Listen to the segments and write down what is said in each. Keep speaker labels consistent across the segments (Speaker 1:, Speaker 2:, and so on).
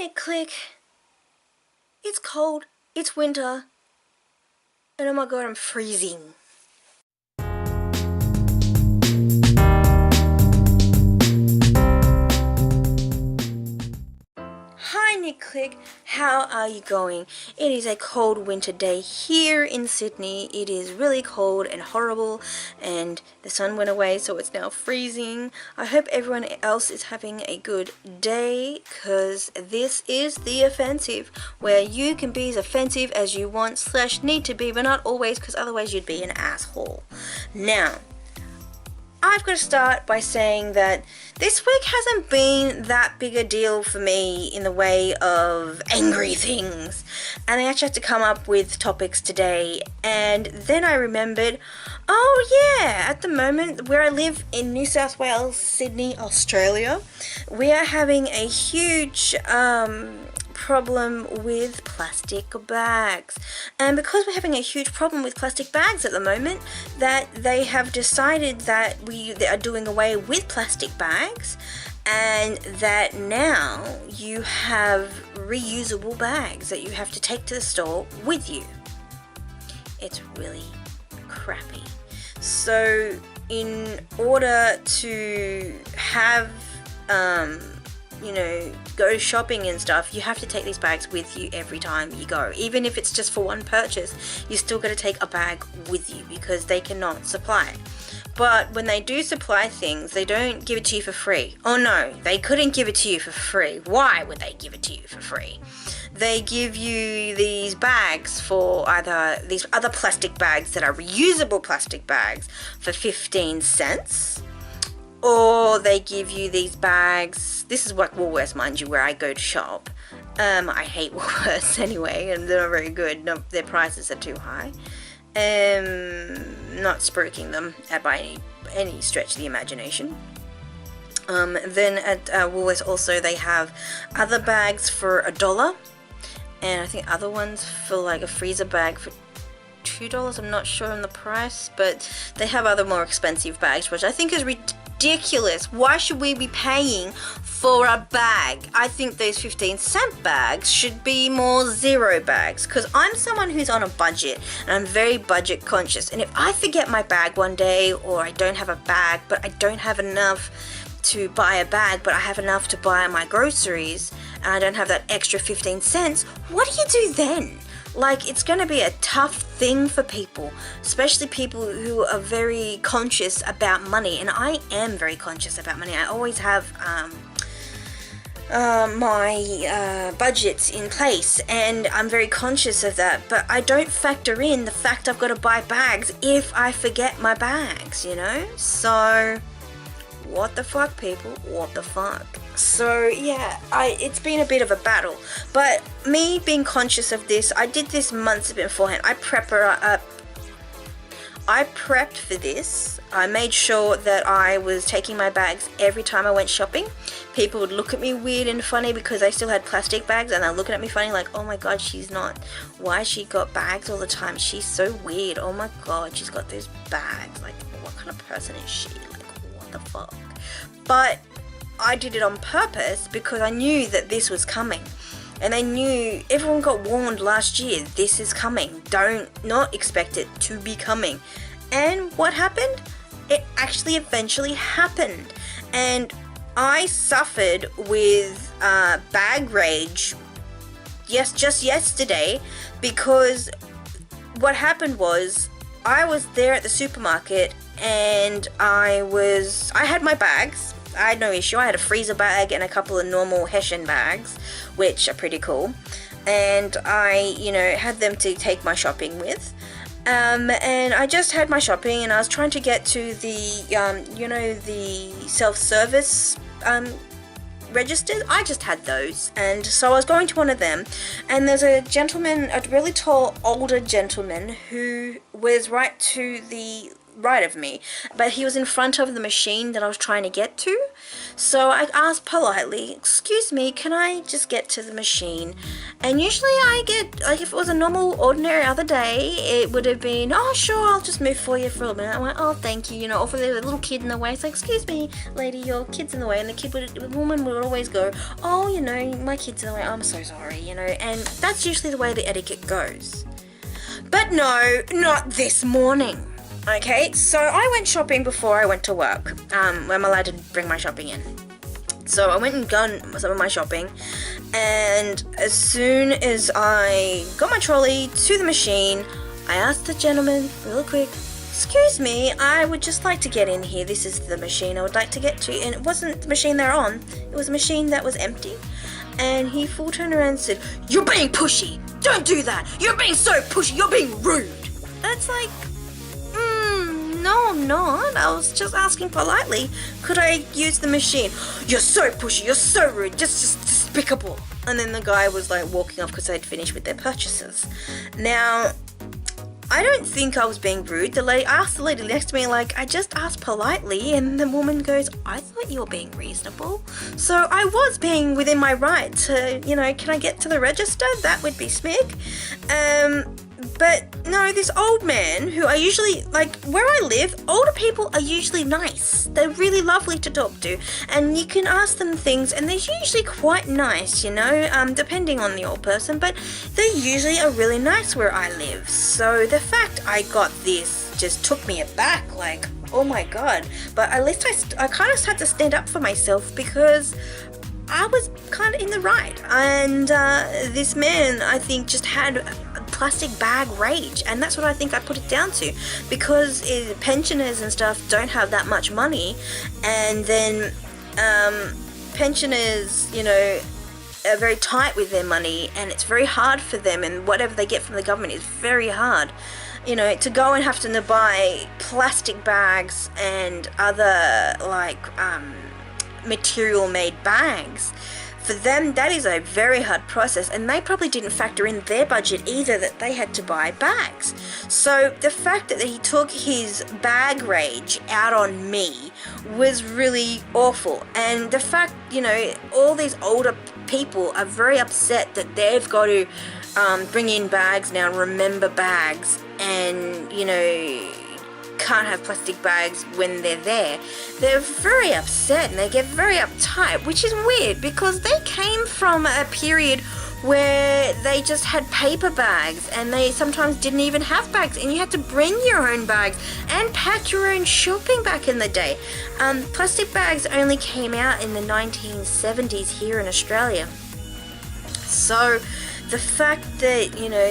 Speaker 1: Nick Click. It's cold, it's winter, and oh my god, I'm freezing. Hi Nick Click, how are you going? It is a cold winter day here in Sydney. It is really cold and horrible, and the sun went away, so it's now freezing. I hope everyone else is having a good day, because this is the offensive, where you can be as offensive as you want / need to be, but not always, because otherwise you'd be an asshole. Now, I've got to start by saying that this week hasn't been that big a deal for me in the way of angry things, and I actually had to come up with topics today, and then I remembered, oh yeah, at the moment where I live in New South Wales, Sydney, Australia, we are having a huge problem with plastic bags, and because we're having a huge problem with plastic bags at the moment, that they have decided that they are doing away with plastic bags, and that now you have reusable bags that you have to take to the store with you. It's really crappy. So in order to have go shopping and stuff, you have to take these bags with you every time you go. Even if it's just for one purchase, you still got to take a bag with you because they cannot supply. But when they do supply things, they don't give it to you for free. Oh no, they couldn't give it to you for free. Why would they give it to you for free? They give you these bags for either these other plastic bags that are reusable plastic bags for 15 cents. Or they give you these bags. This is what Woolworths, mind you, where I go to shop. I hate Woolworths anyway, and they're not very good. No, their prices are too high. Not spruiking them by any stretch of the imagination. Then at Woolworths also they have other bags for $1, and I think other ones for like a freezer bag for $2. I'm not sure on the price, but they have other more expensive bags, which I think is ridiculous. Why should we be paying for a bag? I think those 15-cent bags should be more zero bags, because I'm someone who's on a budget and I'm very budget conscious, and if I forget my bag one day, or I don't have a bag but I don't have enough to buy a bag but I have enough to buy my groceries and I don't have that extra 15 cents, what do you do then? Like, it's going to be a tough thing for people, especially people who are very conscious about money, and I am very conscious about money. I always have my budgets in place, and I'm very conscious of that, but I don't factor in the fact I've got to buy bags if I forget my bags, you know? So, what the fuck, people? What the fuck? So yeah, it's been a bit of a battle, but me being conscious of this, I did this months beforehand. I prepped for this. I made sure that I was taking my bags every time I went shopping. People would look at me weird and funny because I still had plastic bags, and they're looking at me funny like, oh my god, she's not, why she got bags all the time? She's so weird. Oh my god, she's got those bags. Like, what kind of person is she? Like, what the fuck? But I did it on purpose because I knew that this was coming, and I knew everyone got warned last year, this is coming, not expect it to be coming. And what happened? It actually eventually happened, and I suffered with bag rage just yesterday, because what happened was I was there at the supermarket, and I had my bags. I had no issue. I had a freezer bag and a couple of normal Hessian bags, which are pretty cool. And I, had them to take my shopping with. And I just had my shopping, and I was trying to get to the, the self-service registers. I just had those, and so I was going to one of them, and there's a gentleman, a really tall older gentleman, who was right to the right of me, but he was in front of the machine that I was trying to get to. So I asked politely, excuse me, can I just get to the machine? And usually I get, like, if it was a normal, ordinary other day, it would have been, oh sure, I'll just move for you for a minute. I went, oh thank you, you know, or if there's a little kid in the way, it's like, excuse me lady, your kid's in the way. And the woman would always go, oh, you know, my kid's in the way, I'm so sorry, you know. And that's usually the way the etiquette goes. But no, not this morning. Okay, so I went shopping before I went to work. I'm allowed to bring my shopping in. So I went and done some of my shopping, and as soon as I got my trolley to the machine, I asked the gentleman real quick, excuse me, I would just like to get in here. This is the machine I would like to get to. And it wasn't the machine they're on. It was a machine that was empty. And he full turned around and said, you're being pushy. Don't do that. You're being so pushy. You're being rude. That's like, no, I'm not. I was just asking politely, could I use the machine? You're so pushy. You're so rude. Just despicable. And then the guy was like walking off because they'd finished with their purchases. Now, I don't think I was being rude. I asked the lady next to me, like, I just asked politely, and the woman goes, I thought you were being reasonable. So I was being within my right to, you know, can I get to the register? That would be smig. But no, this old man who I usually, like, where I live, older people are usually nice. They're really lovely to talk to, and you can ask them things, and they're usually quite nice, you know, depending on the old person, but they usually are really nice where I live. So the fact I got this just took me aback, like, oh my god. But at least I kind of had to stand up for myself, because I was kind of in the right, and this man, I think, just had a plastic bag rage, and that's what I think I put it down to, because pensioners and stuff don't have that much money, and then pensioners, you know, are very tight with their money, and it's very hard for them, and whatever they get from the government is very hard. You know, to go and have to buy plastic bags and other, like, material made bags, for them that is a very hard process, and they probably didn't factor in their budget either, that they had to buy bags. So the fact that he took his bag rage out on me was really awful. And the fact, you know, all these older people are very upset that they've got to bring in bags now, remember bags, and, you know, can't have plastic bags when they're there. They're very upset, and they get very uptight, which is weird, because they came from a period where they just had paper bags, and they sometimes didn't even have bags, and you had to bring your own bags and pack your own shopping back in the day. Plastic bags only came out in the 1970s here in Australia. So the fact that, you know,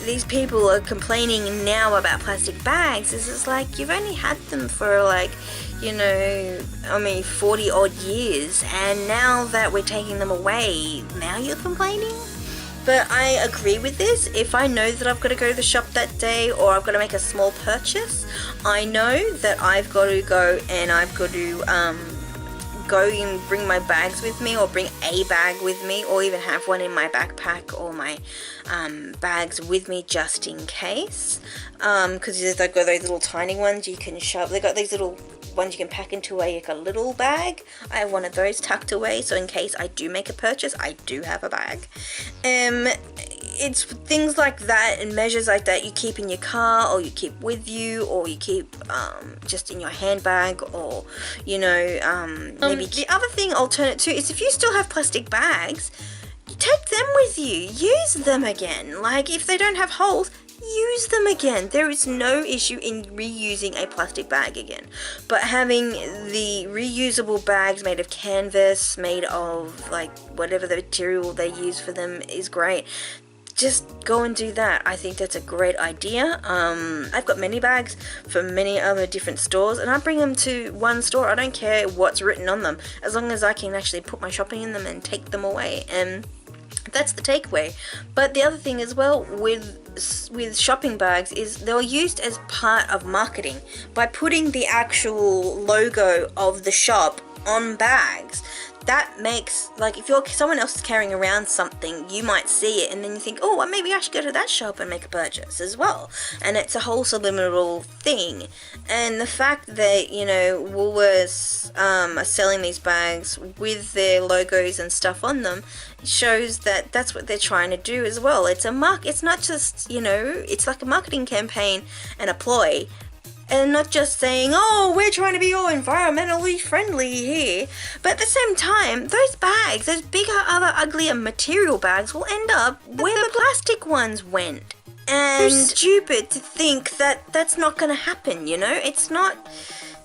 Speaker 1: these people are complaining now about plastic bags is just like, you've only had them for, like, you know, I mean, 40 odd years, and now that we're taking them away, now you're complaining? But I agree with this. If I know that I've got to go to the shop that day, or I've got to make a small purchase, I know that I've got to go, and I've got to go and bring my bags with me, or bring a bag with me, or even have one in my backpack, or my bags with me just in case, because they've got those little tiny ones you can shove. They've got these little ones you can pack into a little bag. I have one of those tucked away, so in case I do make a purchase, I do have a bag. It's things like that and measures like that you keep in your car, or you keep with you, or you keep just in your handbag, or, you know, maybe. The other thing alternate too is, if you still have plastic bags, take them with you. Use them again. Like, if they don't have holes, use them again. There is no issue in reusing a plastic bag again. But having the reusable bags made of canvas, made of, like, whatever the material they use for them is great. Just go and do that. I think that's a great idea. I've got many bags from many other different stores, and I bring them to one store. I don't care what's written on them, as long as I can actually put my shopping in them and take them away. And that's the takeaway. But the other thing as well with shopping bags is they're used as part of marketing by putting the actual logo of the shop on bags. That makes, like, if someone else is carrying around something, you might see it and then you think, oh, well, maybe I should go to that shop and make a purchase as well. And it's a whole subliminal thing. And the fact that, you know, Woolworths are selling these bags with their logos and stuff on them shows that that's what they're trying to do as well. It's not just, you know, it's like a marketing campaign and a ploy. And not just saying, oh, we're trying to be all environmentally friendly here. But at the same time, those bags, those bigger, other uglier material bags will end up where the plastic ones went. And it's stupid to think that that's not going to happen, you know? It's not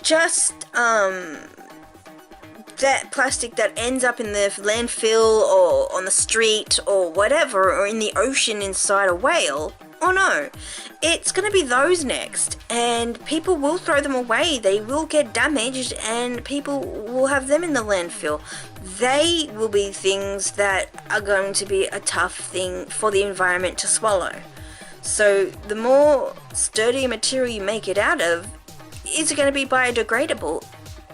Speaker 1: just that plastic that ends up in the landfill or on the street or whatever, or in the ocean inside a whale. Oh no, it's going to be those next, and people will throw them away, they will get damaged, and people will have them in the landfill. They will be things that are going to be a tough thing for the environment to swallow. So the more sturdy material you make it out of, is it going to be biodegradable,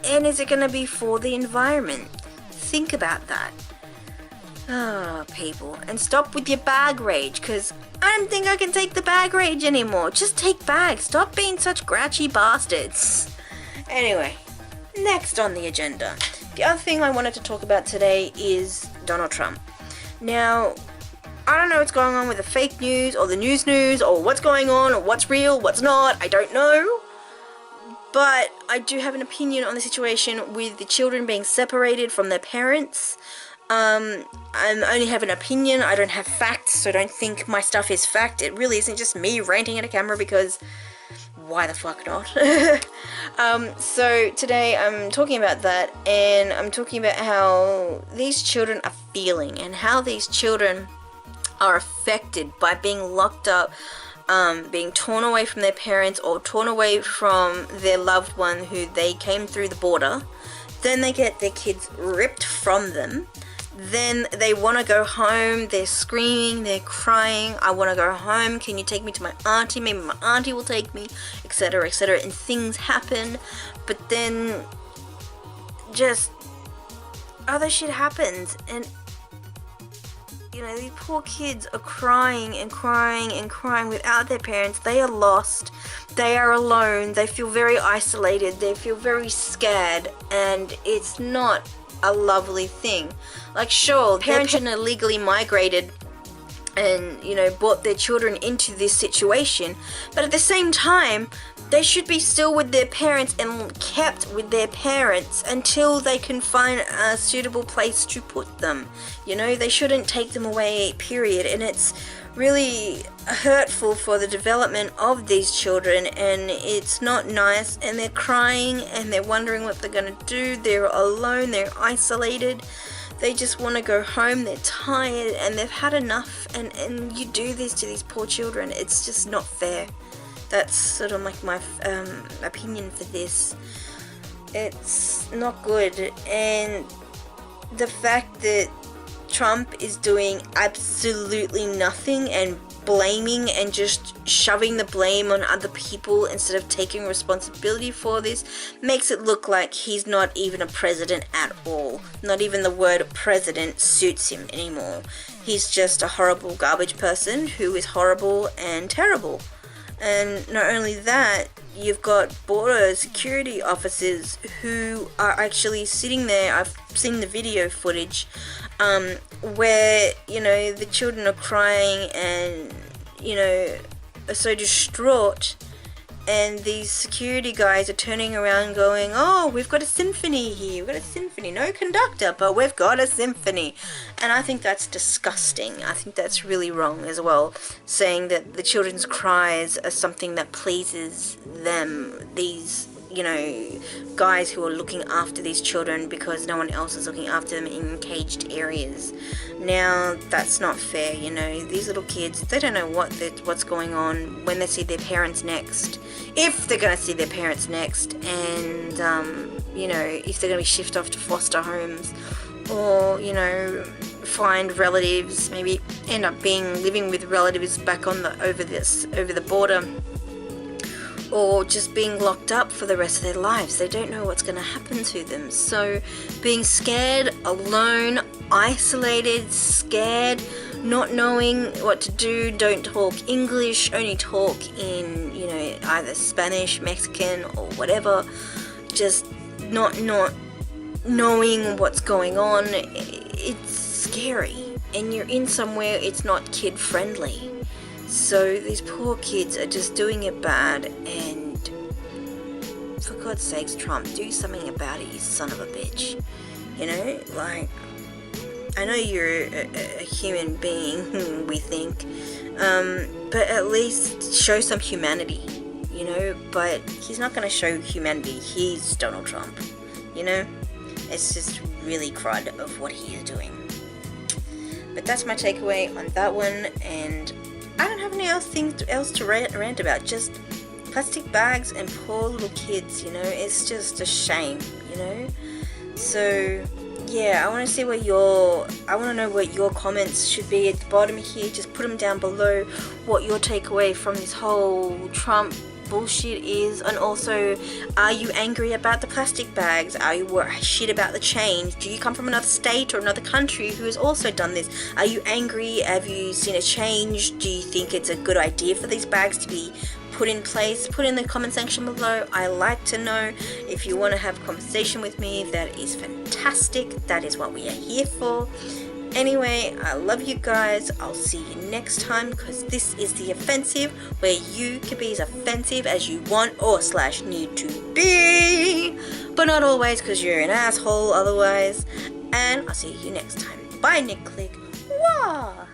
Speaker 1: and is it going to be for the environment? Think about that. Ah, people, and stop with your bag rage, because I don't think I can take the bag rage anymore. Just take bags. Stop being such grouchy bastards. Anyway, next on the agenda. The other thing I wanted to talk about today is Donald Trump. Now, I don't know what's going on with the fake news or the news or what's going on or what's real, what's not. I don't know. But I do have an opinion on the situation with the children being separated from their parents. I only have an opinion, I don't have facts, so don't think my stuff is fact. It really isn't just me ranting at a camera, because why the fuck not? So today I'm talking about that, and I'm talking about how these children are feeling, and how these children are affected by being locked up, being torn away from their parents, or torn away from their loved one who they came through the border. Then they get their kids ripped from them. Then they want to go home, they're screaming, they're crying, I want to go home, can you take me to my auntie, maybe my auntie will take me, etc, etc, and things happen, but then just other shit happens, and you know, these poor kids are crying and crying and crying without their parents. They are lost, they are alone, they feel very isolated, they feel very scared, and it's not a lovely thing. Like, sure, parents are illegally migrated and, you know, brought their children into this situation, but at the same time, they should be still with their parents and kept with their parents until they can find a suitable place to put them. You know, they shouldn't take them away, period. And it's really hurtful for the development of these children, and it's not nice, and they're crying and they're wondering what they're going to do. They're alone, they're isolated, they just want to go home, they're tired and they've had enough, and you do this to these poor children. It's just not fair. That's sort of like my opinion for this. It's not good, and the fact that Trump is doing absolutely nothing and blaming and just shoving the blame on other people instead of taking responsibility for this makes it look like he's not even a president at all. Not even the word president suits him anymore. He's just a horrible garbage person who is horrible and terrible. And not only that, you've got border security officers who are actually sitting there. I've seen the video footage where, you know, the children are crying and, you know, are so distraught, and these security guys are turning around going, oh, we've got a symphony here, we've got a symphony, no conductor, but we've got a symphony. And I think that's disgusting. I think that's really wrong as well, saying that the children's cries are something that pleases them, these, you know, guys who are looking after these children because no one else is looking after them in caged areas. Now, that's not fair, you know. These little kids, they don't know what's going on when they see their parents next. If they're going to see their parents next, and, you know, if they're going to be shifted off to foster homes, or, you know, find relatives, maybe end up living with relatives back on over the border, or just being locked up for the rest of their lives. They don't know what's going to happen to them. So being scared, alone, isolated, scared, not knowing what to do, don't talk English, only talk in, you know, either Spanish, Mexican, or whatever, just not knowing what's going on. It's scary, and you're in somewhere it's not kid friendly. So these poor kids are just doing it bad, and for God's sakes, Trump, do something about it, you son of a bitch. You know, like, I know you're a human being, we think, but at least show some humanity, you know. But he's not going to show humanity. He's Donald Trump, you know. It's just really crud of what he is doing. But that's my takeaway on that one, and I don't have any else to rant about. Just plastic bags and poor little kids, you know. It's just a shame, you know. So yeah, I want to know what your comments should be at the bottom here. Just put them down below, what your takeaway from this whole Trump bullshit is. And also, are you angry about the plastic bags? Are you shit about the change? Do you come from another state or another country who has also done this? Are you angry? Have you seen a change? Do you think it's a good idea for these bags to be put in place? Put in the comment section below. I like to know. If you want to have a conversation with me, that is fantastic. That is what we are here for. Anyway, I love you guys. I'll see you next time, because this is The Offensive, where you can be as offensive as you want or / need to be, but not always, because you're an asshole otherwise. And I'll see you next time. Bye, Nick Click. Wah!